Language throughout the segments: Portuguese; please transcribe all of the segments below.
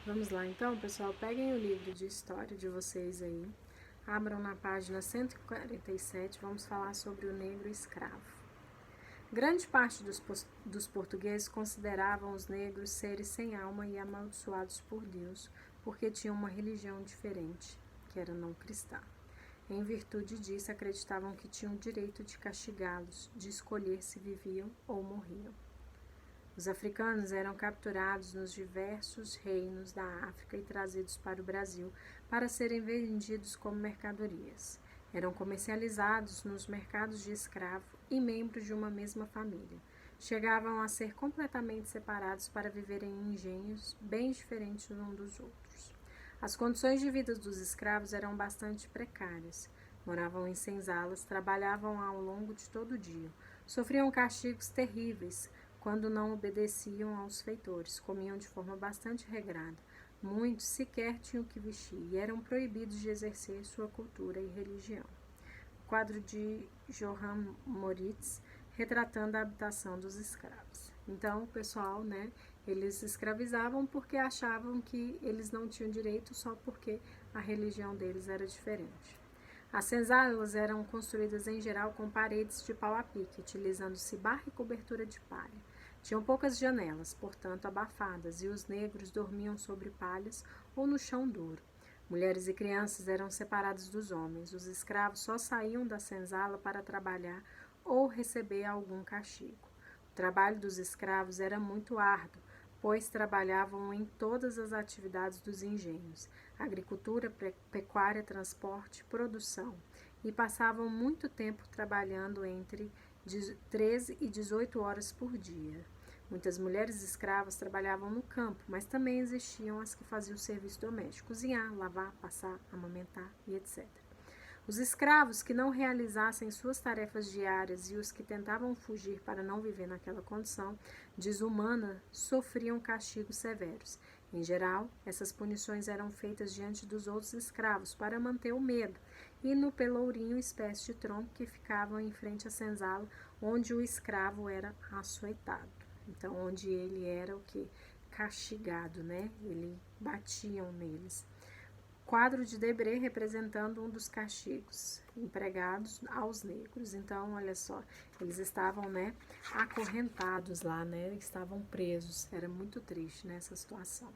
Vamos lá então, pessoal, peguem o livro de história de vocês aí, abram na página 147, vamos falar sobre o negro escravo. Grande parte dos portugueses consideravam os negros seres sem alma e amaldiçoados por Deus, porque tinham uma religião diferente, que era não cristã. Em virtude disso, acreditavam que tinham o direito de castigá-los, de escolher se viviam ou morriam. Os africanos eram capturados nos diversos reinos da África e trazidos para o Brasil para serem vendidos como mercadorias. Eram comercializados nos mercados de escravo e membros de uma mesma família. Chegavam a ser completamente separados para viverem em engenhos bem diferentes uns dos outros. As condições de vida dos escravos eram bastante precárias. Moravam em senzalas, trabalhavam ao longo de todo o dia. Sofriam castigos terríveis quando não obedeciam aos feitores, comiam de forma bastante regrada. Muitos sequer tinham o que vestir e eram proibidos de exercer sua cultura e religião. O quadro de Johann Moritz, retratando a habitação dos escravos. Então, o pessoal, eles escravizavam porque achavam que eles não tinham direito só porque a religião deles era diferente. As senzalas eram construídas em geral com paredes de pau a pique, utilizando-se barra e cobertura de palha. Tinham poucas janelas, portanto abafadas, e os negros dormiam sobre palhas ou no chão duro. Mulheres e crianças eram separadas dos homens. Os escravos só saíam da senzala para trabalhar ou receber algum castigo. O trabalho dos escravos era muito árduo, pois trabalhavam em todas as atividades dos engenhos, agricultura, pecuária, transporte, produção, e passavam muito tempo trabalhando entre 13 e 18 horas por dia. Muitas mulheres escravas trabalhavam no campo, mas também existiam as que faziam o serviço doméstico, cozinhar, lavar, passar, amamentar e etc. Os escravos que não realizassem suas tarefas diárias e os que tentavam fugir para não viver naquela condição desumana sofriam castigos severos. Em geral, essas punições eram feitas diante dos outros escravos para manter o medo e no pelourinho, espécie de tronco que ficava em frente à senzala, onde o escravo era açoitado. Então, onde ele era o que? Castigado, Ele batiam neles. Quadro de Debré representando um dos castigos empregados aos negros. Então, olha só, eles estavam, acorrentados lá, estavam presos. Era muito triste nessa situação.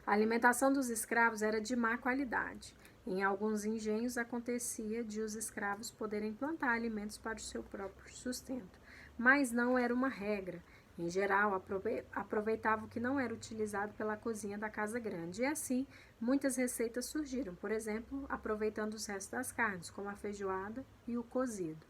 A alimentação dos escravos era de má qualidade. Em alguns engenhos acontecia de os escravos poderem plantar alimentos para o seu próprio sustento, mas não era uma regra. Em geral, aproveitava o que não era utilizado pela cozinha da casa grande. E assim, muitas receitas surgiram, por exemplo, aproveitando os restos das carnes, como a feijoada e o cozido.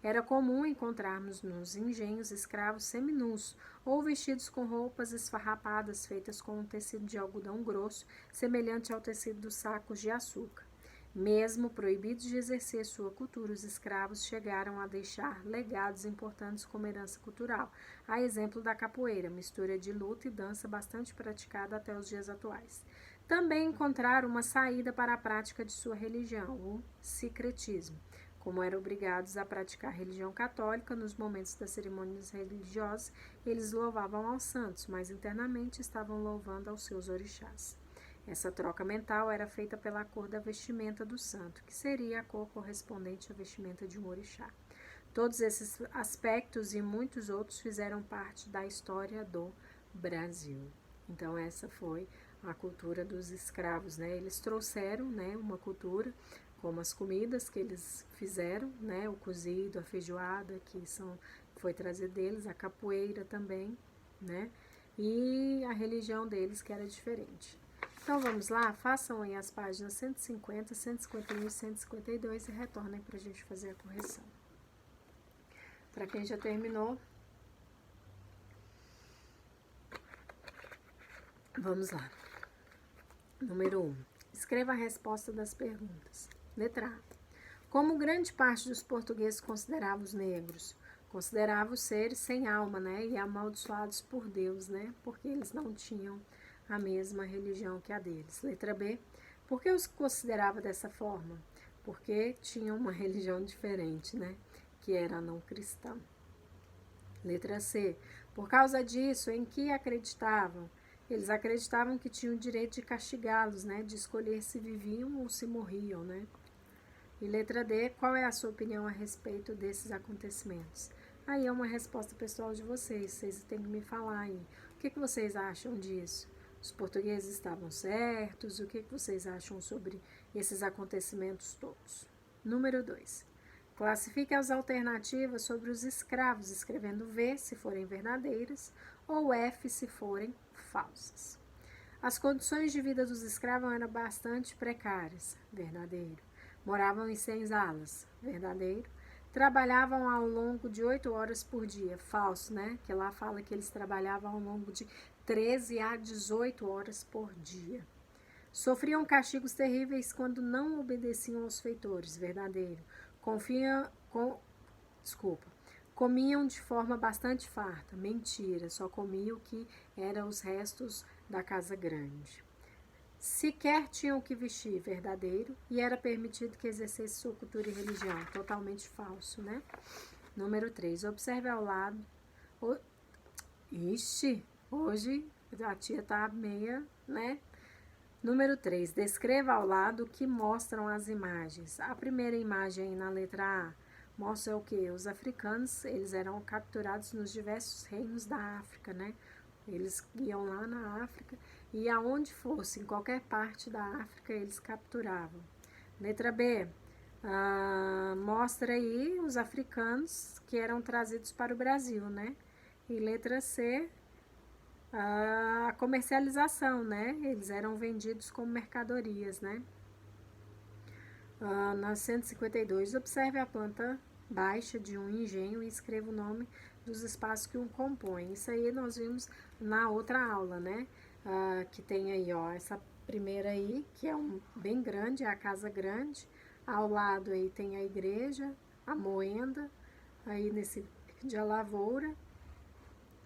Era comum encontrarmos nos engenhos escravos seminus ou vestidos com roupas esfarrapadas feitas com um tecido de algodão grosso, semelhante ao tecido dos sacos de açúcar. Mesmo proibidos de exercer sua cultura, os escravos chegaram a deixar legados importantes como herança cultural, a exemplo da capoeira, mistura de luta e dança bastante praticada até os dias atuais. Também encontraram uma saída para a prática de sua religião, o sincretismo. Como eram obrigados a praticar a religião católica, nos momentos das cerimônias religiosas, eles louvavam aos santos, mas internamente estavam louvando aos seus orixás. Essa troca mental era feita pela cor da vestimenta do santo, que seria a cor correspondente à vestimenta de um orixá. Todos esses aspectos e muitos outros fizeram parte da história do Brasil. Então, essa foi a cultura dos escravos, Eles trouxeram, uma cultura, como as comidas que eles fizeram, o cozido, a feijoada, foi trazer deles, a capoeira também, e a religião deles, que era diferente. Então, vamos lá, façam aí as páginas 150, 151 e 152 e retornem para a gente fazer a correção. Para quem já terminou, vamos lá. Número 1. Escreva a resposta das perguntas. Letra A. Como grande parte dos portugueses considerava os negros? Considerava os seres sem alma, e amaldiçoados por Deus, porque eles não tinham a mesma religião que a deles. Letra B. Por que os considerava dessa forma? Porque tinham uma religião diferente, que era não cristã. Letra C. Por causa disso, em que acreditavam? Eles acreditavam que tinham o direito de castigá-los, né? De escolher se viviam ou se morriam, né? E letra D, qual é a sua opinião a respeito desses acontecimentos? Aí é uma resposta pessoal de vocês têm que me falar aí. O que vocês acham disso? Os portugueses estavam certos? O que vocês acham sobre esses acontecimentos todos? Número 2. Classifique as alternativas sobre os escravos, escrevendo V se forem verdadeiras ou F se forem falsas. As condições de vida dos escravos eram bastante precárias, verdadeiro. Moravam em senzalas, verdadeiro. Trabalhavam ao longo de 8 horas por dia, falso, né? Que lá fala que eles trabalhavam ao longo de 13 a 18 horas por dia. Sofriam castigos terríveis quando não obedeciam aos feitores, verdadeiro. Comiam de forma bastante farta, mentira, só comiam o que eram os restos da casa grande. Sequer tinham o que vestir, verdadeiro, e era permitido que exercesse sua cultura e religião, totalmente falso, né? Número 3, observe ao lado. Ixi, hoje a tia tá meia, né? Número 3, descreva ao lado o que mostram as imagens. A primeira imagem aí na letra A mostra o que? Os africanos, eles eram capturados nos diversos reinos da África, né? Eles iam lá na África e aonde fosse, em qualquer parte da África, eles capturavam. Letra B, mostra aí os africanos que eram trazidos para o Brasil, né? E letra C, a comercialização, né? Eles eram vendidos como mercadorias, né? Na 152, observe a planta baixa de um engenho e escreva o nome dos espaços que o compõem. Isso aí nós vimos na outra aula, né? Que tem aí, ó, essa primeira aí, que é bem grande, é a casa grande. Ao lado aí tem a igreja, a moenda, aí nesse de a lavoura.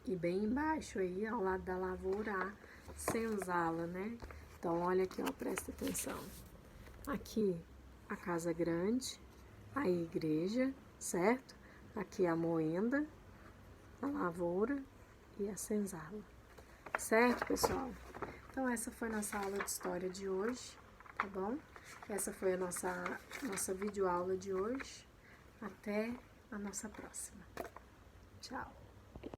E bem embaixo aí, ao lado da lavoura, a senzala, né? Então, olha aqui, ó, presta atenção. Aqui, a casa grande, a igreja, certo? Aqui a moenda, a lavoura e a senzala. Certo, pessoal? Então, essa foi a nossa aula de história de hoje, tá bom? Essa foi a nossa videoaula de hoje. Até a nossa próxima. Tchau!